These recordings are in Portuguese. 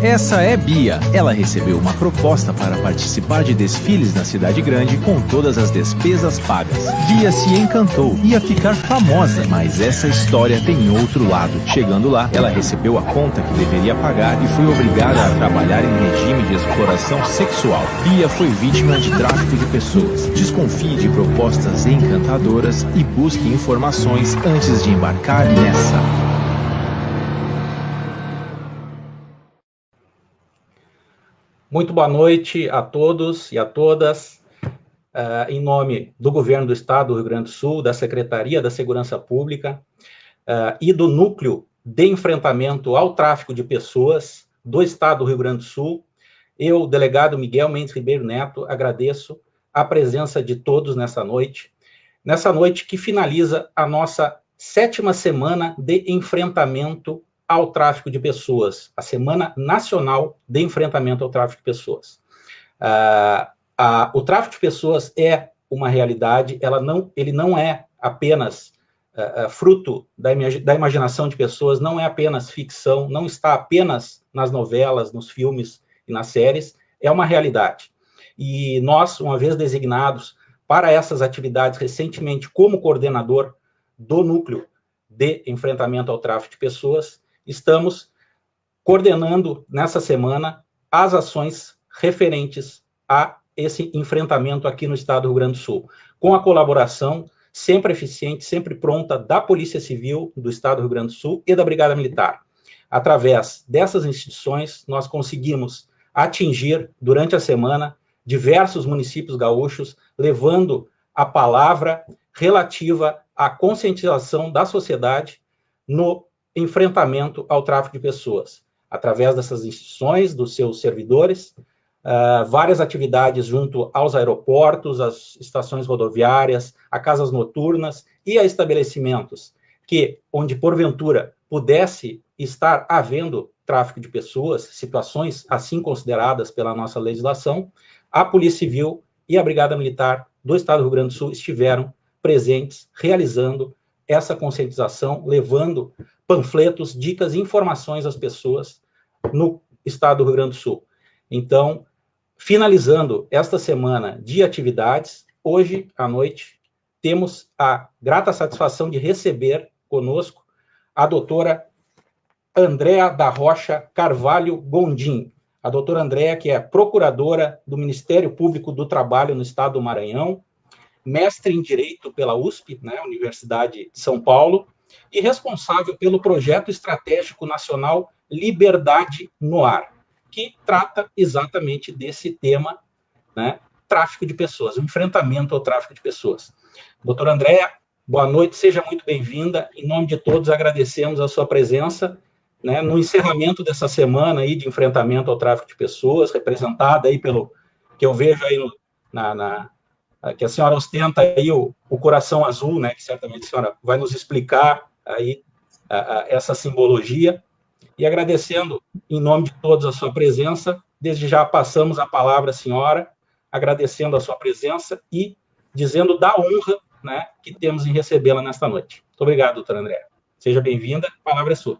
Essa é Bia. Ela recebeu uma proposta para participar de desfiles na cidade grande com todas as despesas pagas. Bia se encantou, ia ficar famosa, mas essa história tem outro lado. Chegando lá, ela recebeu a conta que deveria pagar e foi obrigada a trabalhar em regime de exploração sexual. Bia foi vítima de tráfico de pessoas. Desconfie de propostas encantadoras e busque informações antes de embarcar nessa. Muito boa noite a todos e a todas. Em nome do Governo do Estado do Rio Grande do Sul, da Secretaria da Segurança Pública e do Núcleo de Enfrentamento ao Tráfico de Pessoas do Estado do Rio Grande do Sul, eu, delegado Miguel Mendes Ribeiro Neto, agradeço a presença de todos nessa noite que finaliza a nossa 7ª semana de enfrentamento ao tráfico de pessoas, a Semana Nacional de Enfrentamento ao Tráfico de Pessoas. O tráfico de pessoas é uma realidade, ele não é apenas fruto da imaginação de pessoas, não é apenas ficção, não está apenas nas novelas, nos filmes e nas séries, é uma realidade. E nós, uma vez designados para essas atividades recentemente como coordenador do Núcleo de Enfrentamento ao Tráfico de Pessoas, estamos coordenando nessa semana as ações referentes a esse enfrentamento aqui no estado do Rio Grande do Sul, com a colaboração sempre eficiente, sempre pronta da Polícia Civil do estado do Rio Grande do Sul e da Brigada Militar. Através dessas instituições, nós conseguimos atingir, durante a semana, diversos municípios gaúchos, levando a palavra relativa à conscientização da sociedade no enfrentamento ao tráfico de pessoas, através dessas instituições, dos seus servidores, várias atividades junto aos aeroportos, às estações rodoviárias, a casas noturnas e a estabelecimentos onde porventura pudesse estar havendo tráfico de pessoas, situações assim consideradas pela nossa legislação, a Polícia Civil e a Brigada Militar do Estado do Rio Grande do Sul estiveram presentes, realizando essa conscientização, levando panfletos, dicas e informações às pessoas no estado do Rio Grande do Sul. Então, finalizando esta semana de atividades, hoje à noite temos a grata satisfação de receber conosco a doutora Andréa da Rocha Carvalho Gondim. A doutora Andréa, que é procuradora do Ministério Público do Trabalho no estado do Maranhão, mestre em Direito pela USP, Universidade de São Paulo, e responsável pelo Projeto Estratégico Nacional Liberdade no Ar, que trata exatamente desse tema, tráfico de pessoas, o enfrentamento ao tráfico de pessoas. Doutora Andréa, boa noite, seja muito bem-vinda. Em nome de todos, agradecemos a sua presença no encerramento dessa semana aí de enfrentamento ao tráfico de pessoas, representada aí pelo que eu vejo aí que a senhora ostenta aí o coração azul, que certamente a senhora vai nos explicar aí essa simbologia, e agradecendo em nome de todos a sua presença, desde já passamos a palavra à senhora, agradecendo a sua presença e dizendo da honra que temos em recebê-la nesta noite. Muito obrigado, doutora Andréa. Seja bem-vinda, a palavra é sua.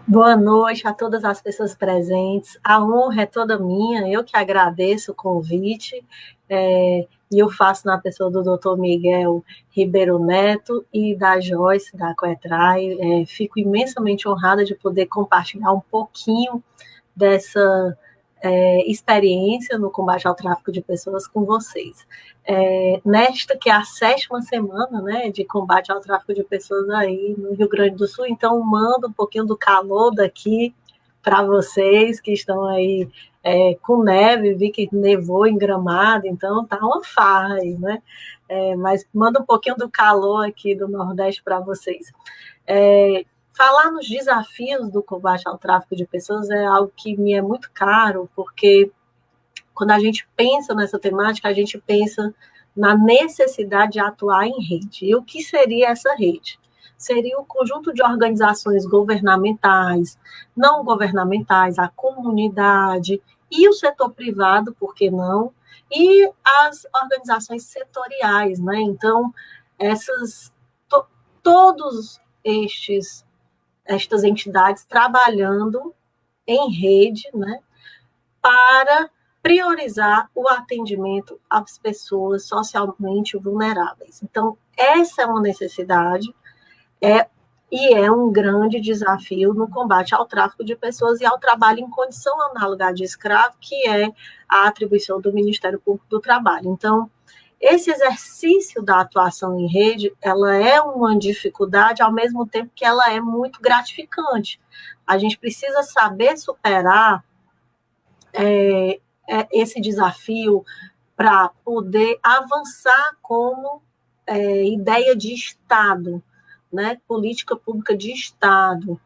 Boa noite a todas as pessoas presentes. A honra é toda minha, eu que agradeço o convite, e eu faço na pessoa do Dr. Miguel Ribeiro Neto e da Joyce, da Coetrai. Fico imensamente honrada de poder compartilhar um pouquinho dessa experiência no combate ao tráfico de pessoas com vocês. Nesta que é a 7ª semana de combate ao tráfico de pessoas aí no Rio Grande do Sul, então mando um pouquinho do calor daqui para vocês que estão aí com neve, vi que nevou em Gramado, então tá uma farra aí, mas manda um pouquinho do calor aqui do Nordeste para vocês. Falar nos desafios do combate ao tráfico de pessoas é algo que me é muito caro, porque quando a gente pensa nessa temática, a gente pensa na necessidade de atuar em rede. E o que seria essa rede? Seria o conjunto de organizações governamentais, não governamentais, a comunidade e o setor privado, por que não? E as organizações setoriais, Então, todos estas entidades trabalhando em rede, né, para priorizar o atendimento às pessoas socialmente vulneráveis. Então, essa é uma necessidade, e é um grande desafio no combate ao tráfico de pessoas e ao trabalho em condição análoga de escravo, que é a atribuição do Ministério Público do Trabalho. Então, esse exercício da atuação em rede, ela é uma dificuldade, ao mesmo tempo que ela é muito gratificante. A gente precisa saber superar esse desafio para poder avançar como ideia de Estado, né, política pública de Estado,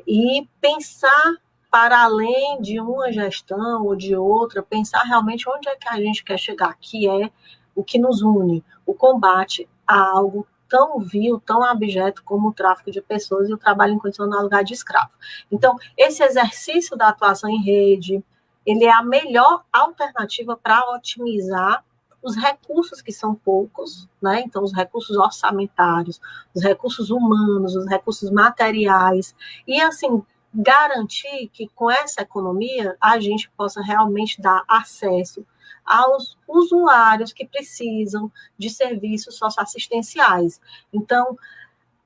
e pensar para além de uma gestão ou de outra, pensar realmente onde é que a gente quer chegar, que é o que nos une, o combate a algo tão vil, tão abjeto como o tráfico de pessoas e o trabalho em condição análoga de escravo. Então, esse exercício da atuação em rede, ele é a melhor alternativa para otimizar os recursos, que são poucos, né? Então, os recursos orçamentários, os recursos humanos, os recursos materiais, e, assim, garantir que com essa economia a gente possa realmente dar acesso aos usuários que precisam de serviços socioassistenciais. Então,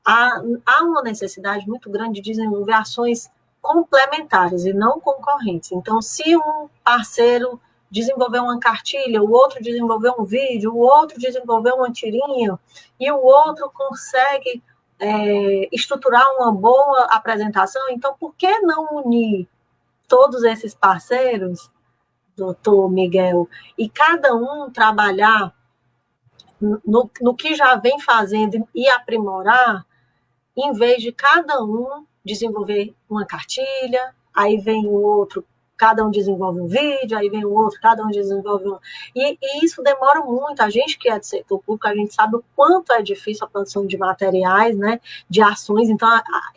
há uma necessidade muito grande de desenvolver ações complementares e não concorrentes. Então, se um parceiro desenvolver uma cartilha, o outro desenvolver um vídeo, o outro desenvolver uma tirinha, e o outro consegue estruturar uma boa apresentação, então por que não unir todos esses parceiros, doutor Miguel, e cada um trabalhar no que já vem fazendo e aprimorar, em vez de cada um desenvolver uma cartilha, aí vem o outro, cada um desenvolve um vídeo, aí vem o outro, cada um desenvolve um... E isso demora muito. A gente que é do setor público, a gente sabe o quanto é difícil a produção de materiais, né, de ações. Então,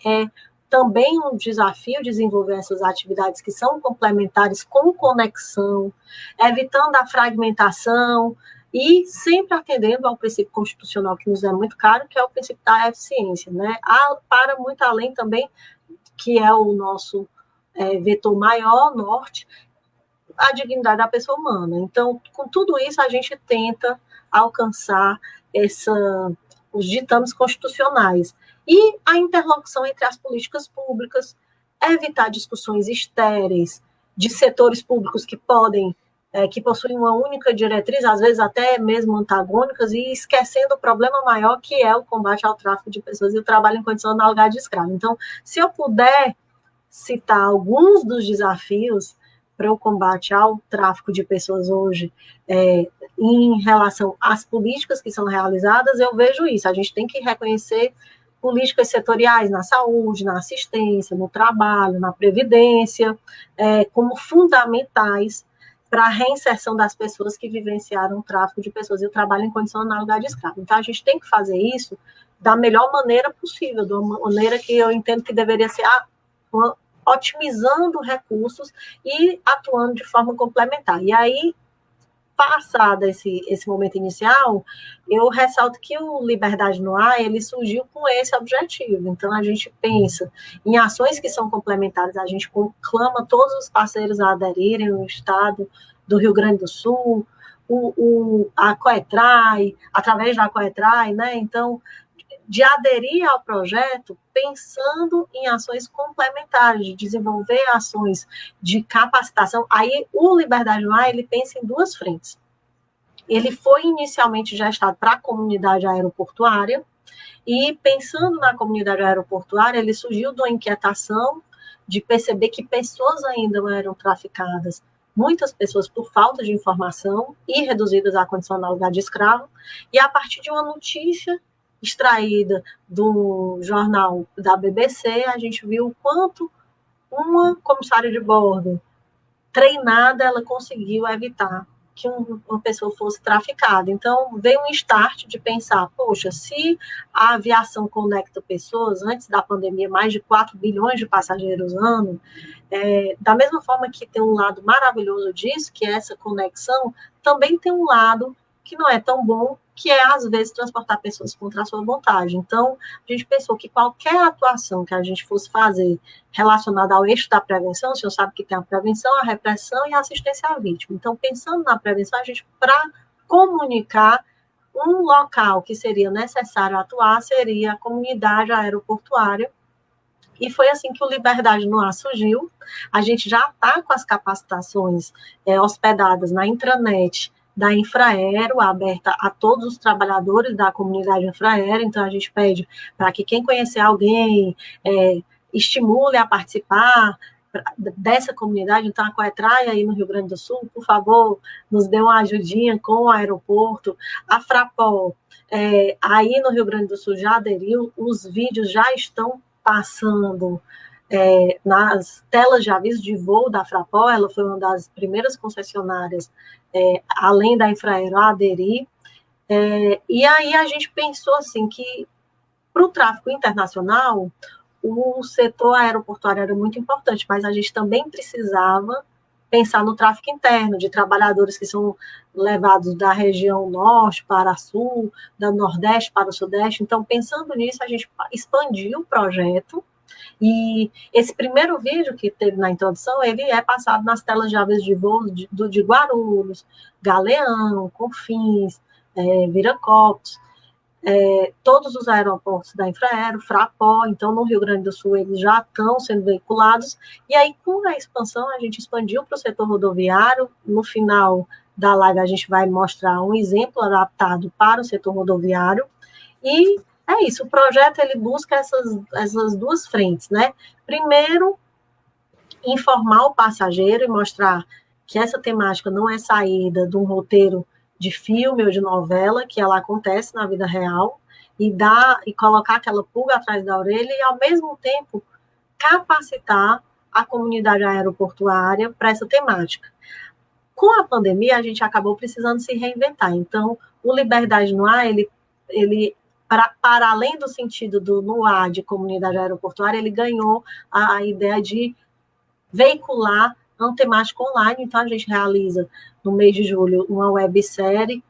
é também um desafio desenvolver essas atividades que são complementares, com conexão, evitando a fragmentação e sempre atendendo ao princípio constitucional que nos é muito caro, que é o princípio da eficiência, né? Para muito além também, que é o nosso vetor maior, norte, a dignidade da pessoa humana. Então, com tudo isso, a gente tenta alcançar os ditames constitucionais. E a interlocução entre as políticas públicas, evitar discussões estéreis de setores públicos que possuem uma única diretriz, às vezes até mesmo antagônicas, e esquecendo o problema maior, que é o combate ao tráfico de pessoas e o trabalho em condição análoga de escravo. Então, se eu puder citar alguns dos desafios para o combate ao tráfico de pessoas hoje, em relação às políticas que são realizadas, eu vejo isso. A gente tem que reconhecer políticas setoriais na saúde, na assistência, no trabalho, na previdência, como fundamentais para a reinserção das pessoas que vivenciaram o tráfico de pessoas e o trabalho em condição análoga de escravo. Então, a gente tem que fazer isso da melhor maneira possível, de uma maneira que eu entendo que deveria ser otimizando recursos e atuando de forma complementar. E aí, passado esse momento inicial, eu ressalto que o Liberdade no Ar, ele surgiu com esse objetivo. Então, a gente pensa em ações que são complementares, a gente conclama todos os parceiros a aderirem, o Estado do Rio Grande do Sul, a Coetrai, através da Coetrai, né? Então, de aderir ao projeto pensando em ações complementares, de desenvolver ações de capacitação. Aí, o Liberdade no Ar, ele pensa em duas frentes. Ele foi inicialmente gestado para a comunidade aeroportuária, e pensando na comunidade aeroportuária, ele surgiu de uma inquietação de perceber que pessoas ainda não eram traficadas, muitas pessoas por falta de informação e reduzidas à condição análoga de escravo, e a partir de uma notícia extraída do jornal da BBC, a gente viu o quanto uma comissária de bordo treinada, ela conseguiu evitar que uma pessoa fosse traficada. Então, veio um start de pensar, poxa, se a aviação conecta pessoas, antes da pandemia, mais de 4 bilhões de passageiros ano, da mesma forma que tem um lado maravilhoso disso, que é essa conexão, também tem um lado que não é tão bom, que é, às vezes, transportar pessoas contra a sua vontade. Então, a gente pensou que qualquer atuação que a gente fosse fazer relacionada ao eixo da prevenção, o senhor sabe que tem a prevenção, a repressão e a assistência à vítima. Então, pensando na prevenção, a gente, para comunicar um local que seria necessário atuar, seria a comunidade aeroportuária. E foi assim que o Liberdade no Ar surgiu. A gente já está com as capacitações hospedadas na intranet da Infraero, aberta a todos os trabalhadores da comunidade Infraero. Então, a gente pede para que quem conhecer alguém estimule a participar dessa comunidade. Então, a Coetrai aí no Rio Grande do Sul, por favor, nos dê uma ajudinha com o aeroporto. A Frapol, aí no Rio Grande do Sul, já aderiu, os vídeos já estão passando nas telas de aviso de voo da Frapol. Ela foi uma das primeiras concessionárias, além da Infraero, a aderir. E aí a gente pensou assim que, para o tráfego internacional, o setor aeroportuário era muito importante, mas a gente também precisava pensar no tráfego interno, de trabalhadores que são levados da região norte para sul, da nordeste para o sudeste. Então, pensando nisso, a gente expandiu o projeto, e esse primeiro vídeo que teve na introdução, ele é passado nas telas de aviso de voo de Guarulhos, Galeão, Confins, Viracopos, todos os aeroportos da Infraero, Frapol. Então, no Rio Grande do Sul, eles já estão sendo veiculados, e aí, com a expansão, a gente expandiu para o setor rodoviário. No final da live, a gente vai mostrar um exemplo adaptado para o setor rodoviário, e é isso, o projeto, ele busca essas duas frentes, né? Primeiro, informar o passageiro e mostrar que essa temática não é saída de um roteiro de filme ou de novela, que ela acontece na vida real, e colocar aquela pulga atrás da orelha, e, ao mesmo tempo, capacitar a comunidade aeroportuária para essa temática. Com a pandemia, a gente acabou precisando se reinventar. Então, o Liberdade no Ar, ele para além do sentido do no ar de comunidade aeroportuária, ele ganhou a ideia de veicular uma temática online. Então, a gente realiza, no mês de julho, uma websérie.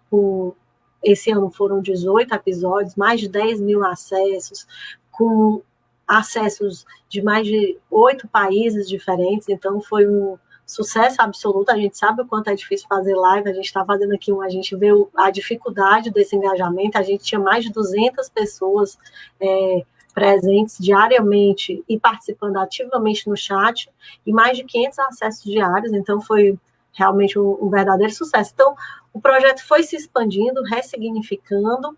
Esse ano foram 18 episódios, mais de 10 mil acessos, com acessos de mais de 8 países diferentes. Então, foi um sucesso absoluto. A gente sabe o quanto é difícil fazer live. A gente está fazendo aqui a gente vê a dificuldade desse engajamento. A gente tinha mais de 200 pessoas presentes diariamente e participando ativamente no chat, e mais de 500 acessos diários. Então, foi realmente um verdadeiro sucesso. Então, o projeto foi se expandindo, ressignificando,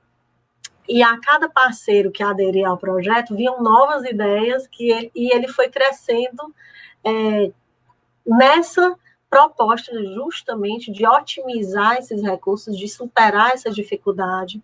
e a cada parceiro que aderia ao projeto, vinham novas ideias, e ele foi crescendo nessa proposta justamente de otimizar esses recursos, de superar essa dificuldade,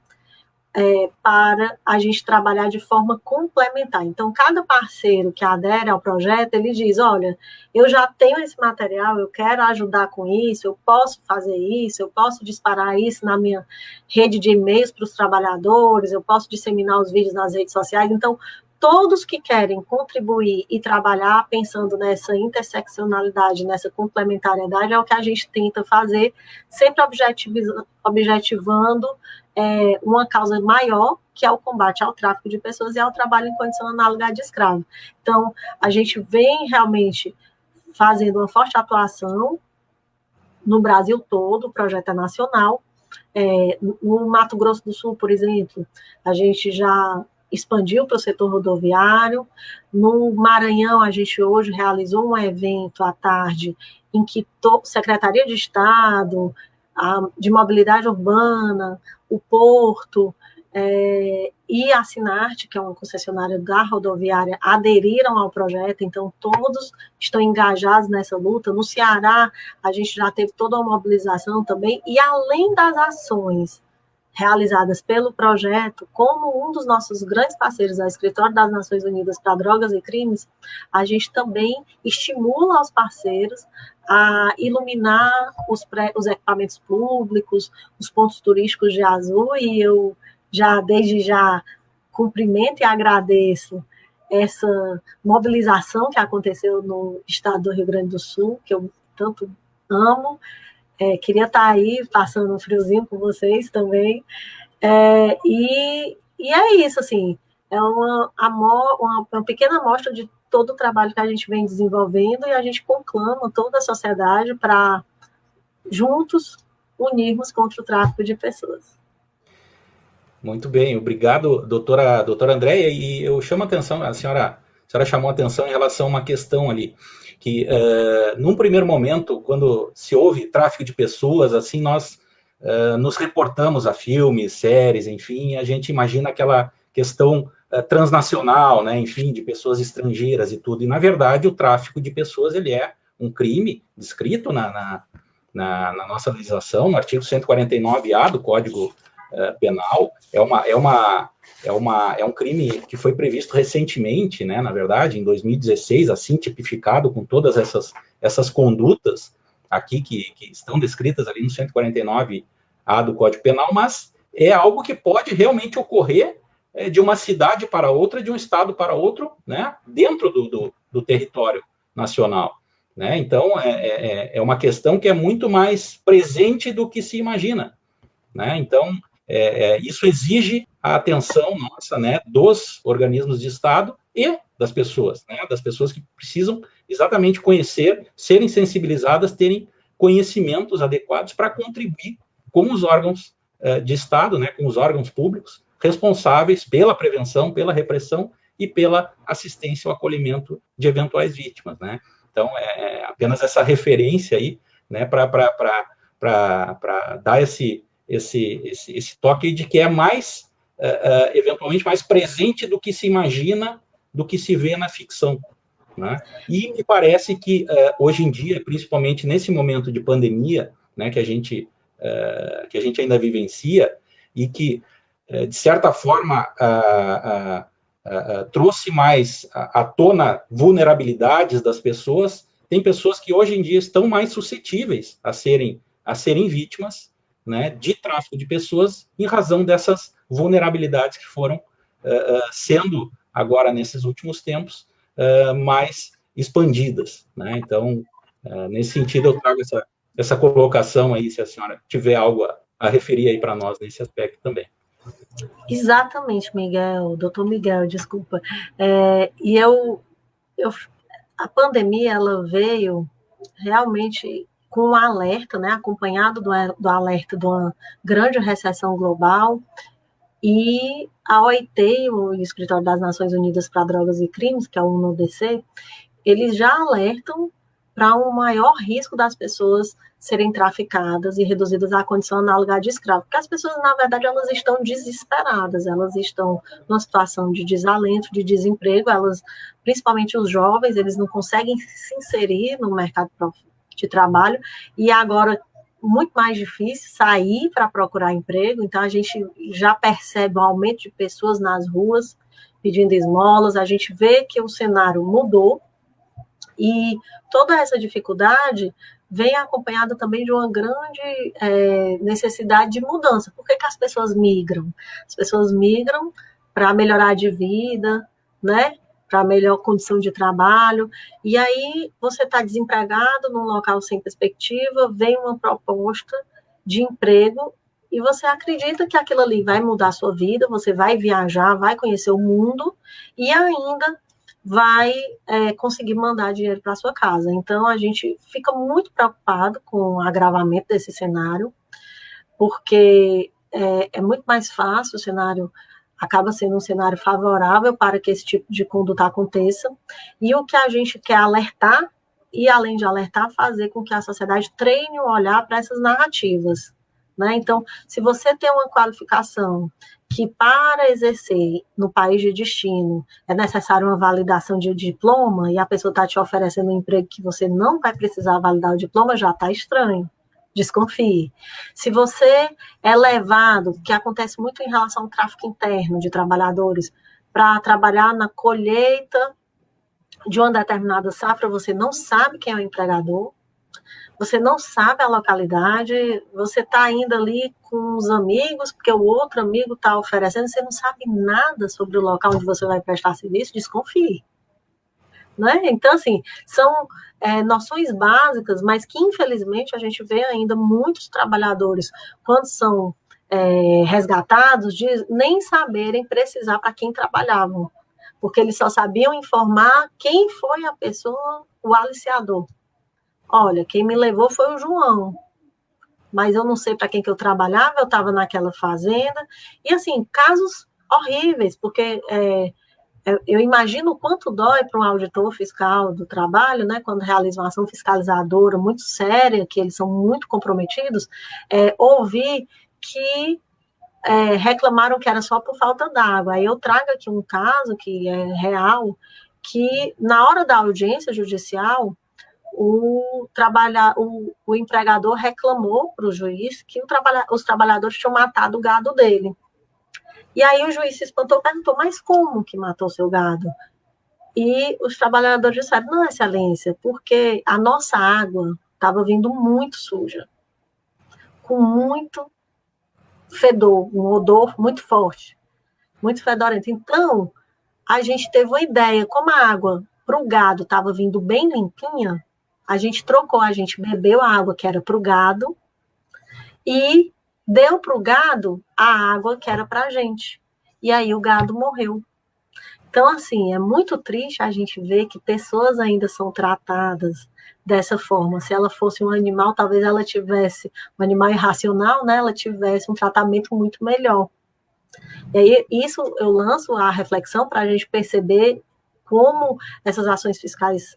para a gente trabalhar de forma complementar. Então, cada parceiro que adere ao projeto, ele diz: olha, eu já tenho esse material, eu quero ajudar com isso, eu posso fazer isso, eu posso disparar isso na minha rede de e-mails para os trabalhadores, eu posso disseminar os vídeos nas redes sociais. Então, todos que querem contribuir e trabalhar pensando nessa interseccionalidade, nessa complementariedade, é o que a gente tenta fazer, sempre objetivando uma causa maior, que é o combate ao tráfico de pessoas e ao trabalho em condição análoga de escravo. Então, a gente vem realmente fazendo uma forte atuação no Brasil todo. O projeto é nacional. No Mato Grosso do Sul, por exemplo, a gente já expandiu para o setor rodoviário. No Maranhão, a gente hoje realizou um evento à tarde em que Secretaria de Estado, de Mobilidade Urbana, o Porto e a Sinarte, que é uma concessionária da rodoviária, aderiram ao projeto. Então, todos estão engajados nessa luta. No Ceará, a gente já teve toda uma mobilização também, e além das ações realizadas pelo projeto, como um dos nossos grandes parceiros, o Escritório das Nações Unidas para Drogas e Crimes, a gente também estimula os parceiros a iluminar os equipamentos públicos, os pontos turísticos de azul, e eu desde já cumprimento e agradeço essa mobilização que aconteceu no estado do Rio Grande do Sul, que eu tanto amo. Queria estar aí passando um friozinho com vocês também. E é isso, assim, é uma pequena amostra de todo o trabalho que a gente vem desenvolvendo e a gente conclama toda a sociedade para juntos unirmos contra o tráfico de pessoas. Muito bem, obrigado, doutora Andréia, e eu chamo a atenção, a senhora chamou a atenção em relação a uma questão ali, que num primeiro momento, quando se ouve tráfico de pessoas, assim, nós nos reportamos a filmes, séries, enfim, a gente imagina aquela questão transnacional, né, enfim, de pessoas estrangeiras e tudo, e na verdade o tráfico de pessoas, ele é um crime descrito na nossa legislação, no artigo 149A do Código Penal, é um crime que foi previsto recentemente, né, na verdade, em 2016, assim, tipificado com todas essas condutas aqui que estão descritas ali no 149A do Código Penal, mas é algo que pode realmente ocorrer de uma cidade para outra, de um estado para outro, né, dentro do território nacional. Né? Então, é uma questão que é muito mais presente do que se imagina. Né? Então, isso exige a atenção nossa, né, dos organismos de Estado e das pessoas que precisam exatamente conhecer, serem sensibilizadas, terem conhecimentos adequados para contribuir com os órgãos de Estado, né, com os órgãos públicos responsáveis pela prevenção, pela repressão e pela assistência ao acolhimento de eventuais vítimas, né? Então, apenas essa referência aí, né, para dar esse toque de que é mais, eventualmente, mais presente do que se imagina, do que se vê na ficção. Né? E me parece que, hoje em dia, principalmente nesse momento de pandemia, né, que a gente ainda vivencia, e que, de certa forma, trouxe mais à tona vulnerabilidades das pessoas, tem pessoas que hoje em dia estão mais suscetíveis a serem vítimas, né, de tráfico de pessoas em razão dessas vulnerabilidades que foram sendo, agora nesses últimos tempos, mais expandidas. Né? Então, nesse sentido, eu trago essa colocação aí, se a senhora tiver algo a referir aí para nós nesse aspecto também. Exatamente, Miguel, doutor Miguel, desculpa. A pandemia, ela veio realmente com um alerta, né, acompanhado do alerta de uma grande recessão global, e a OIT, o Escritório das Nações Unidas para Drogas e Crimes, que é o UNODC, eles já alertam para um maior risco das pessoas serem traficadas e reduzidas à condição análoga de escravo, porque as pessoas, na verdade, elas estão desesperadas, elas estão numa situação de desalento, de desemprego, principalmente os jovens, eles não conseguem se inserir no mercado de trabalho, e agora muito mais difícil sair para procurar emprego, então a gente já percebe um aumento de pessoas nas ruas pedindo esmolas, a gente vê que o cenário mudou, e toda essa dificuldade vem acompanhada também de uma grande necessidade de mudança. Por que as pessoas migram? As pessoas migram para melhorar de vida, né? Para melhor condição de trabalho, e aí você está desempregado num local sem perspectiva, vem uma proposta de emprego, e você acredita que aquilo ali vai mudar a sua vida, você vai viajar, vai conhecer o mundo, e ainda vai conseguir mandar dinheiro para sua casa. Então, a gente fica muito preocupado com o agravamento desse cenário, porque é muito mais fácil, o cenário acaba sendo um cenário favorável para que esse tipo de conduta aconteça, e o que a gente quer alertar, e além de alertar, fazer com que a sociedade treine o olhar para essas narrativas. Né? Então, se você tem uma qualificação que para exercer no país de destino é necessário uma validação de diploma, e a pessoa está te oferecendo um emprego que você não vai precisar validar o diploma, já está estranho. Desconfie. Se você é levado, que acontece muito em relação ao tráfico interno de trabalhadores, para trabalhar na colheita de uma determinada safra, você não sabe quem é o empregador, você não sabe a localidade, você está indo ali com os amigos, porque o outro amigo está oferecendo, você não sabe nada sobre o local onde você vai prestar serviço, desconfie. né? Então, assim, são noções básicas, mas que, infelizmente, a gente vê ainda muitos trabalhadores, quando são resgatados, de nem saberem precisar para quem trabalhavam, porque eles só sabiam informar quem foi a pessoa, o aliciador. Olha, quem me levou foi o João, mas eu não sei para quem que eu trabalhava, eu estava naquela fazenda, e assim, casos horríveis, porque eu imagino o quanto dói para um auditor fiscal do trabalho, né, quando realiza uma ação fiscalizadora muito séria, que eles são muito comprometidos, ouvir que reclamaram que era só por falta d'água. Aí eu trago aqui um caso que é real, que na hora da audiência judicial, o empregador reclamou para o juiz que os trabalhadores tinham matado o gado dele. E aí o juiz se espantou e perguntou, mas como que matou seu gado? E os trabalhadores disseram, não, excelência, porque a nossa água estava vindo muito suja, com muito fedor, um odor muito forte, muito fedorento. Então, a gente teve uma ideia, como a água para o gado estava vindo bem limpinha, a gente trocou, a gente bebeu a água que era para o gado e deu para o gado a água que era para a gente. E aí o gado morreu. Então, assim, é muito triste a gente ver que pessoas ainda são tratadas dessa forma. Se ela fosse um animal, talvez ela tivesse, um animal irracional, né? Ela tivesse um tratamento muito melhor. E aí, isso eu lanço a reflexão para a gente perceber como essas ações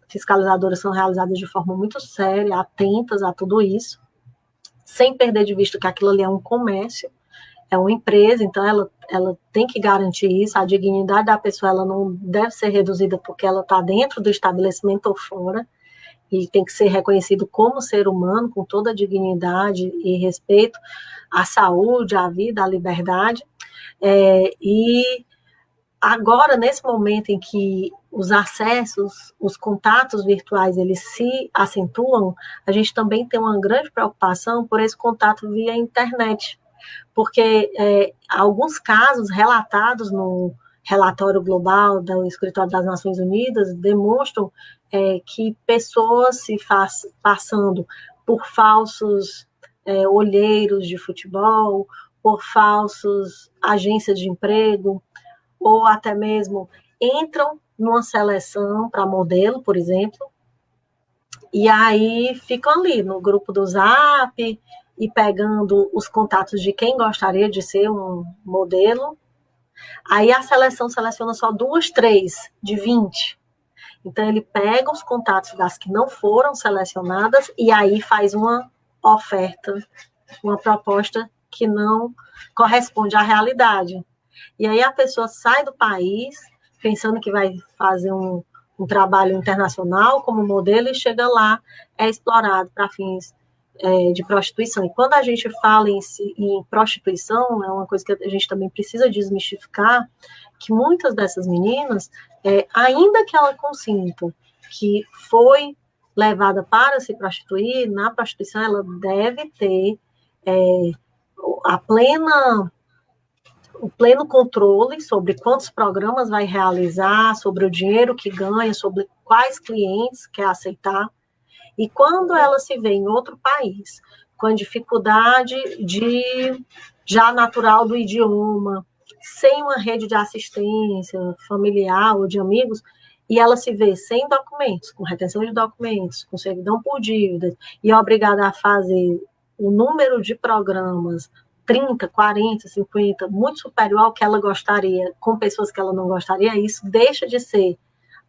fiscalizadoras são realizadas de forma muito séria, atentas a tudo isso, sem perder de vista que aquilo ali é um comércio, é uma empresa, então ela tem que garantir isso, a dignidade da pessoa ela não deve ser reduzida porque ela está dentro do estabelecimento ou fora, e tem que ser reconhecido como ser humano, com toda a dignidade e respeito à saúde, à vida, à liberdade. E agora, nesse momento em que os acessos, os contatos virtuais, eles se acentuam, a gente também tem uma grande preocupação por esse contato via internet, porque alguns casos relatados no relatório global do Escritório das Nações Unidas demonstram que pessoas se passando por falsos olheiros de futebol, por falsos agências de emprego, ou até mesmo entram numa seleção para modelo, por exemplo, e aí ficam ali no grupo do Zap e pegando os contatos de quem gostaria de ser um modelo. Aí a seleção seleciona só 2, 3 de 20. Então ele pega os contatos das que não foram selecionadas e aí faz uma oferta, uma proposta que não corresponde à realidade. E aí a pessoa sai do país pensando que vai fazer um trabalho internacional como modelo e chega lá, é explorado para fins de prostituição. E quando a gente fala em prostituição, é uma coisa que a gente também precisa desmistificar, que muitas dessas meninas, ainda que ela consinta que foi levada para se prostituir, na prostituição ela deve ter o pleno controle sobre quantos programas vai realizar, sobre o dinheiro que ganha, sobre quais clientes quer aceitar. E quando ela se vê em outro país, com a dificuldade já natural do idioma, sem uma rede de assistência familiar ou de amigos, e ela se vê sem documentos, com retenção de documentos, com servidão por dívidas, e é obrigada a fazer o número de programas 30, 40, 50, muito superior ao que ela gostaria, com pessoas que ela não gostaria, isso deixa de ser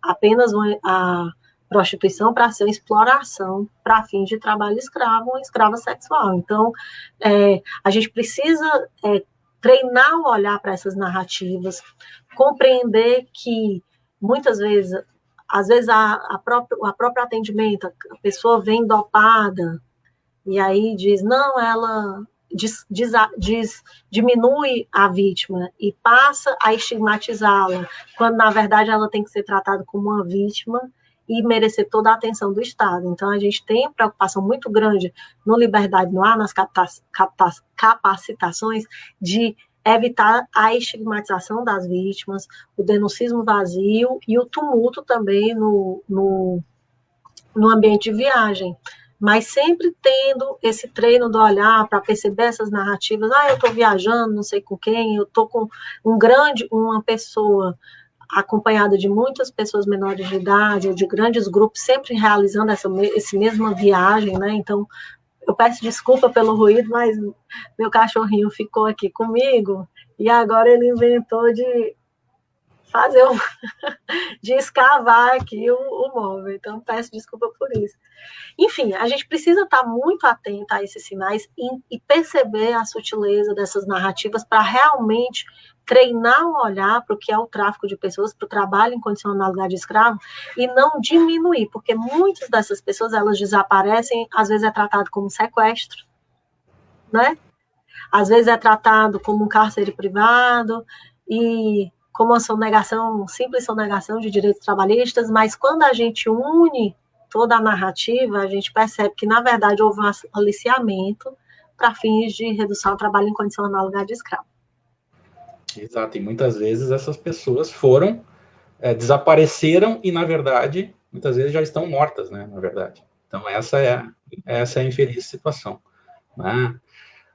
apenas a prostituição para ser uma exploração para fins de trabalho escravo ou escrava sexual. Então, a gente precisa treinar o olhar para essas narrativas, compreender que, muitas vezes, às vezes, a próprio atendimento, a pessoa vem dopada, e aí diz, não, ela diminui a vítima e passa a estigmatizá-la, quando, na verdade, ela tem que ser tratada como uma vítima e merecer toda a atenção do Estado. Então, a gente tem preocupação muito grande no Liberdade no Ar, nas capacitações, de evitar a estigmatização das vítimas, o denuncismo vazio e o tumulto também no ambiente de viagem. Mas sempre tendo esse treino do olhar para perceber essas narrativas. Eu estou viajando, não sei com quem, eu estou com uma pessoa acompanhada de muitas pessoas menores de idade, ou de grandes grupos, sempre realizando essa mesma viagem, né? Então, eu peço desculpa pelo ruído, mas meu cachorrinho ficou aqui comigo, e agora ele inventou de fazer de escavar aqui o móvel, então peço desculpa por isso. Enfim, a gente precisa estar muito atento a esses sinais e perceber a sutileza dessas narrativas para realmente treinar o olhar para o que é o tráfico de pessoas, para o trabalho em condicionalidade de escravo, e não diminuir, porque muitas dessas pessoas, elas desaparecem, às vezes é tratado como sequestro, né? Às vezes é tratado como um cárcere privado, e como uma sonegação, simples sonegação de direitos trabalhistas, mas quando a gente une toda a narrativa, a gente percebe que, na verdade, houve um aliciamento para fins de redução ao trabalho em condicionalidade de escravo. Exato, e muitas vezes essas pessoas desapareceram e, na verdade, muitas vezes já estão mortas, né, na verdade. Então, essa é a infeliz situação, né?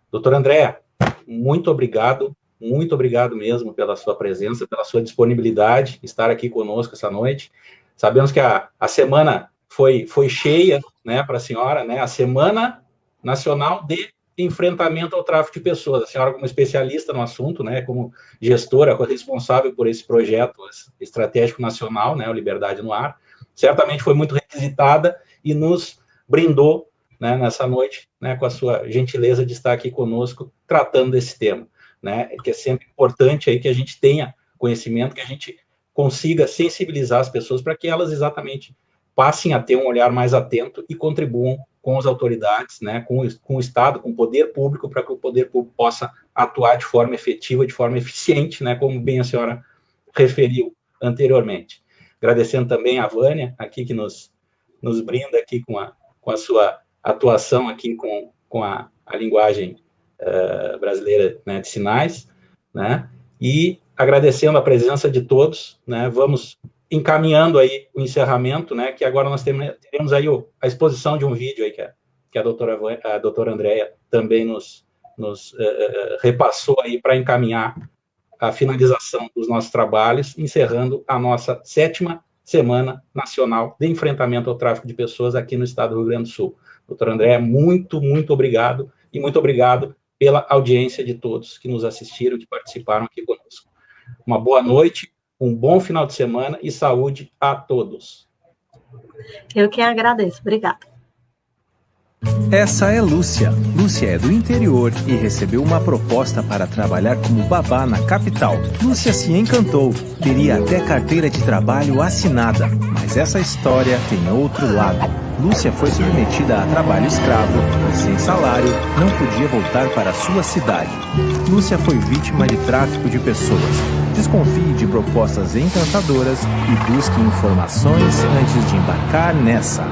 Doutora Andréa, muito obrigado mesmo pela sua presença, pela sua disponibilidade, estar aqui conosco essa noite. Sabemos que a semana foi cheia, né, para a senhora, né, a Semana Nacional de Enfrentamento ao Tráfico de Pessoas. A senhora, como especialista no assunto, né, como gestora responsável por esse projeto estratégico nacional, né, o Liberdade no Ar, certamente foi muito requisitada e nos brindou, né, nessa noite, né, com a sua gentileza de estar aqui conosco tratando desse tema, né, que é sempre importante aí que a gente tenha conhecimento, que a gente consiga sensibilizar as pessoas para que elas exatamente passem a ter um olhar mais atento e contribuam com as autoridades, né, com o Estado, com o poder público, para que o poder público possa atuar de forma efetiva, de forma eficiente, né, como bem a senhora referiu anteriormente. Agradecendo também a Vânia, aqui que nos brinda aqui com a sua atuação aqui com a linguagem brasileira, né, de sinais, né, e agradecendo a presença de todos, né, vamos encaminhando aí o encerramento, né, que agora nós teremos aí a exposição de um vídeo aí que a doutora Andréa também nos repassou aí para encaminhar a finalização dos nossos trabalhos, encerrando a nossa 7ª Semana Nacional de Enfrentamento ao Tráfico de Pessoas aqui no estado do Rio Grande do Sul. Doutora Andréa, muito obrigado, e muito obrigado pela audiência de todos que nos assistiram, que participaram aqui conosco. Uma boa noite, um bom final de semana e saúde a todos. Eu que agradeço. Obrigada. Essa é Lúcia. Lúcia é do interior e recebeu uma proposta para trabalhar como babá na capital. Lúcia se encantou, teria até carteira de trabalho assinada, mas essa história tem outro lado. Lúcia foi submetida a trabalho escravo, mas sem salário, não podia voltar para sua cidade. Lúcia foi vítima de tráfico de pessoas. Desconfie de propostas encantadoras e busque informações antes de embarcar nessa.